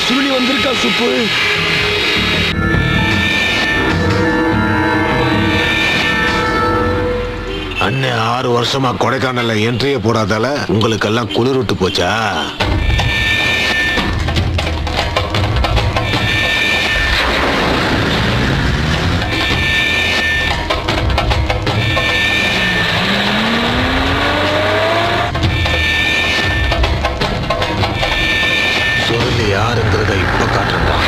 சுருளி வந்திருக்கா சுப்பு. அண்ணன் 6 வருஷமா கொடைக்கானல்ல என்ட்ரியே போடாதால உங்களுக்கெல்லாம் குளிர் விட்டு போச்சா? சொல்லி யாருங்கிறத இப்ப காட்டுறா.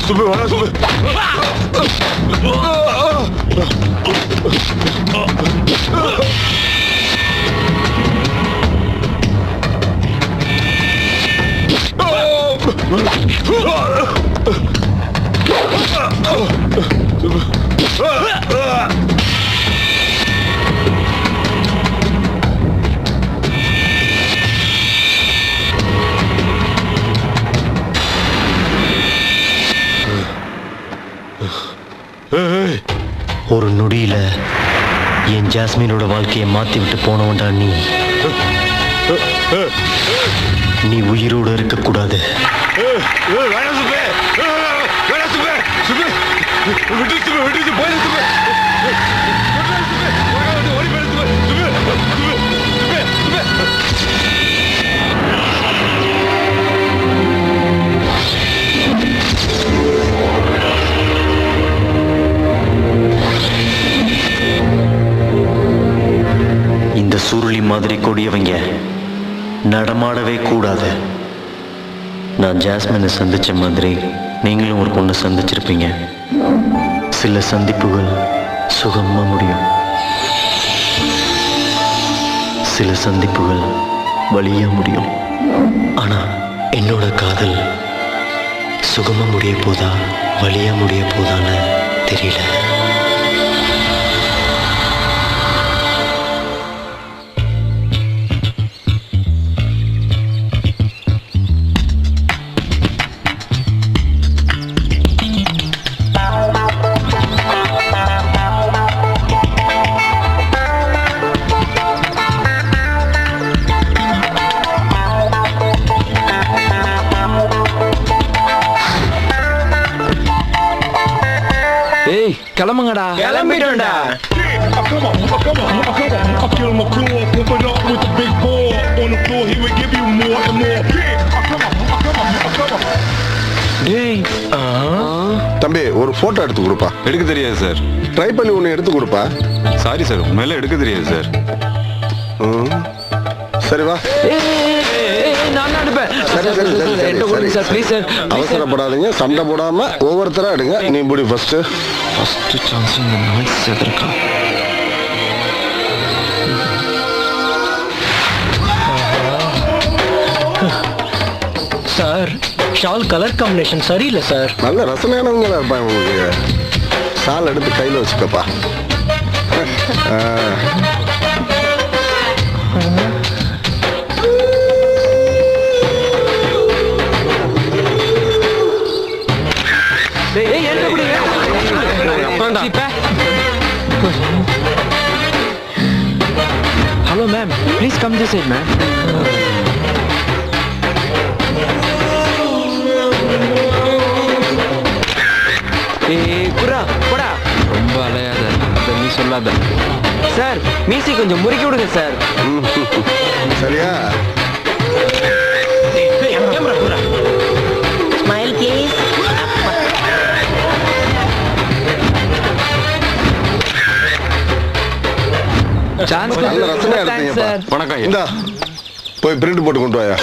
சுப்பு வா சுப்பு. ஒரு நொடியில என் ஜாஸ்மினோட வாழ்க்கையை மாத்தி விட்டு போனவன்டா நீ. நீ உயிரோட இருக்க கூடாது. இந்த சுருளி மாதிரி கொடியவங்க நடமாடவே கூடாது. நான் ஜாஸ்மினை சந்திச்ச மாதிரி நீங்களும் ஒரு பொண்ணை சந்திச்சிருப்பீங்க. சில சந்திப்புகள் சுகமா முடியும், சில சந்திப்புகள் வலியா முடியும். ஆனா என்னோட காதல் சுகமா முடிய போதா வலியா முடிய போதான்னு தெரியல. ஏய் கிளம்புங்கடா. கிளம்பிட்டோம்டா. ஒரு போட்டோ எடுத்து கொடுப்பா. எடுக்க தெரியாது சார். ட்ரை பண்ணி ஒன்று எடுத்து கொடுப்பா. சாரி சார், உண்மையில எடுக்க தெரியாது சார். சரி வா. நான் எடுப்பேன். அவசரப்படாதீங்க, சண்டை போடாம ஒவ்வொருத்தரா எடுங்க. நீ முடி ஃபர்ஸ்ட் சான்ஸ் இந்த நாய் சேர்த்துருக்கா. சார் ஷால் கலர் காம்பினேஷன் சரியில்லை சார். நல்ல ரசனையானவங்களா இருப்பாங்க. உங்களுக்கு ஷால் எடுத்து கையில் வச்சுக்கப்பா. Hello ma'am, please come this side ma'am. போடா, ரொம்ப அலையாத, அதை நீ சொல்லாத. சார் மீசி கொஞ்சம் முறுக்கி விடுங்க சார். சரியா? Smile please. நல்ல ரசனையா எடுத்தீங்கப்பா. வணக்கம். இந்தா போய் பிரிண்ட் போட்டு கொண்டு வாயா.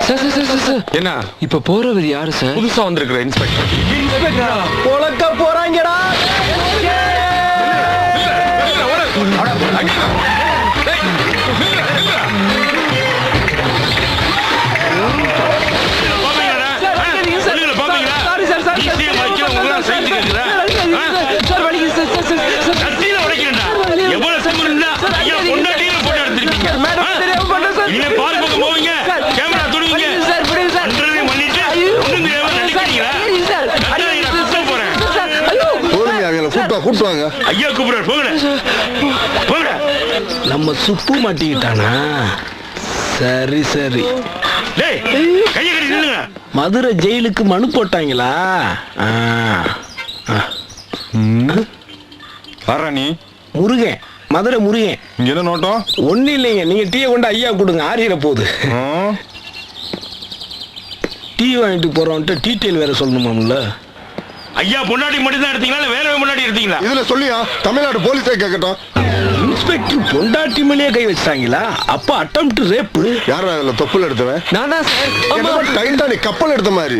சார் என்ன இப்ப போறவர் யாரு சார்? புதுசா வந்திருக்கிற இன்ஸ்பெக்டர். பொழக்க போறாங்கடா. கூட்டுவாங்க. ஐயா கூப்பிடுறாரு, போங்க போங்க. நம்ம சுப்பு மாட்டிக்கிட்டானா? சரி சரி. டேய் கையை கட்டி நில்லுங்க. மதுரை ஜெயிலுக்கு மனு போட்டாங்களா? வர்ற நீ முருகன், மதுரை முருகன். இங்க என்ன நோட்டம்? ஒன்னும் இல்லைங்க, நீங்க டீயை கொண்டு ஐயா கொடுங்க, ஆறிட போகுது. டீ வாங்கிட்டு போறோம்ட்டு டீட்டெயில் வேற சொல்லணுமாம்ல. ஐயா பொண்டாட்டி மட்டும் தான் எடுத்தீங்களா, வேற முன்னாடி எடுத்தீங்களா? இதுல சொல்லியா தமிழ்நாடு போலீஸே கேட்கட்டும். இன்ஸ்பெக்டர் பொண்டாட்டி மேலேயே கை வச்சிட்டாங்களா? அப்ப அட்டெம்ப்ட் ரேப். யாரா அதுல தொப்புள் எடுத்தவன்? நான் தான் சார். டைட்டானிக் கப்பல் எடுத்த மாதிரி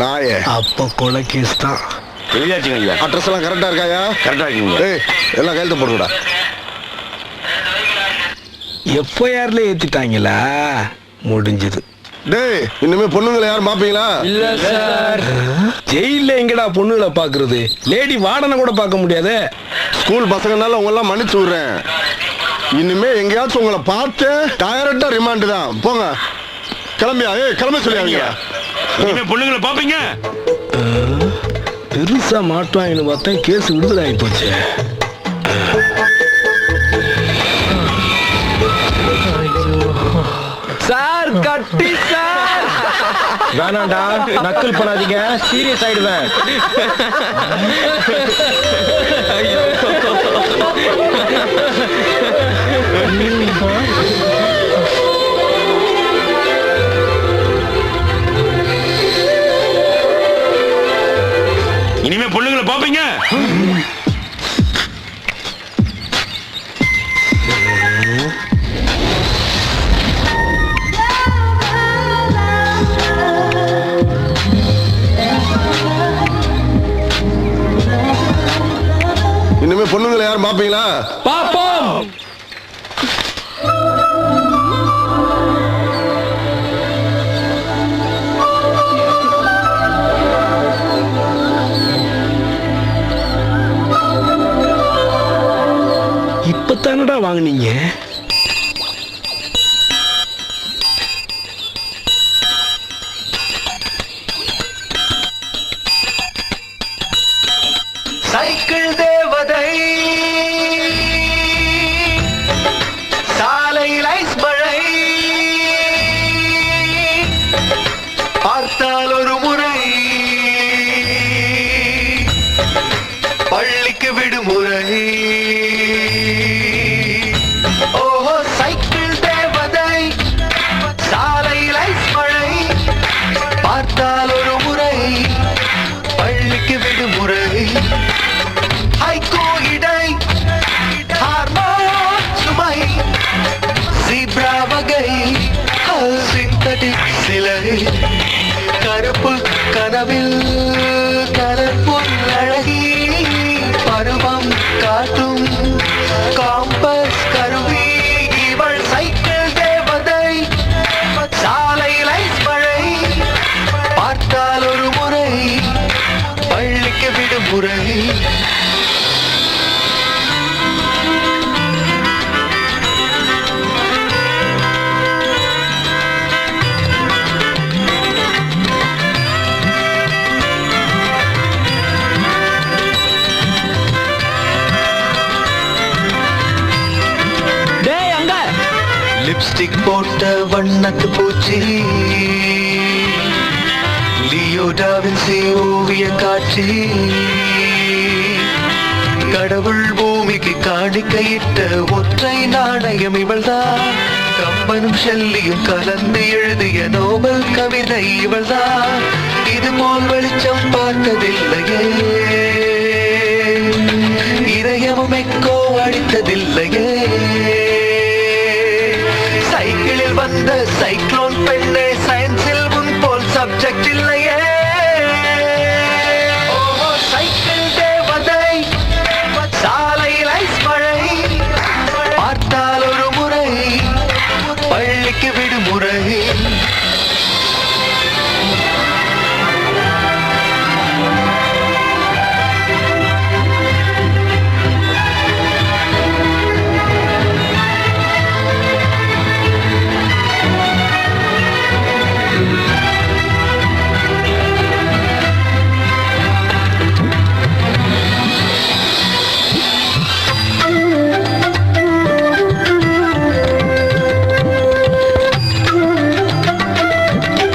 நாயே. அப்ப கொலை கேஸ் தான். எழுதியாச்சுங்க ஐயா. அட்ரஸ் எல்லாம் கரெக்டா இருக்காயா? கரெக்டா இருக்குங்க. ஏய் எல்லாம் கையெழுத்து போடுங்கடா. எஃப்ஐஆர்ல ஏத்திட்டாங்களா? முடிஞ்சது. டேய் இனிமே பொண்ணுங்களை யாரும் பாப்பீங்களா? இல்ல சார். ஜெயில எங்கடா பொண்ணுகளை பாக்குறது? லேடி வார்டனை கூட பார்க்க முடியாது. ஸ்கூல் பசங்கனால உங்க எல்லாம் மன்னிச்சு விடுறேன். இனிமே எங்கேயாச்சும் உங்களை பார்த்து டைரக்டா ரிமாண்ட் தான். போங்க கிளம்பியா. கிளம்ப சொல்லியாங்க. இனிமே பொண்ணுங்களை பாப்பீங்க. பெருசா மாட்டுவாங்கன்னு பார்த்தா கேஸ் விடுதலை ஆகி போச்சு. சார் கட்டி சார். வேணாண்டா, நக்கல் பண்ணாதீங்க, சீரியஸ் ஆயிடுவேன். இனிமே பொண்ணுங்களை பாப்பீங்க. இனிமே பொண்ணுங்களை யாரும் பாப்பீங்களா? பாப்போம். இப்பத்தானடா வாங்குனீங்க? சைக்கிள் தேவதை, சாலையில் ஐஸ் மழை, பார்த்தால் ஒரு முறை, பள்ளிக்கு விடுமுறை. ஓ லிப்ஸ்டிக் போட்ட வண்ணத்து பூச்சி லியோடாவின்சி ஓவிய காட்சி கடவுள் பூமிக்கு காணிக்கையிட்ட ஒற்றை நாணயம் இவள்தான் கம்பனும் ஷெல்லியும் கலந்து எழுதிய நோபல் கவிதை இவள்தான் இது போல் வெளிச்சம் பார்த்ததில்லையே இதயமும் எக்கோ அடித்ததில்லையே சைக்கிளில் வந்த சைக்ளோன் பெண்ணே சயின்ஸில் முன் போல் சப்ஜெக்ட்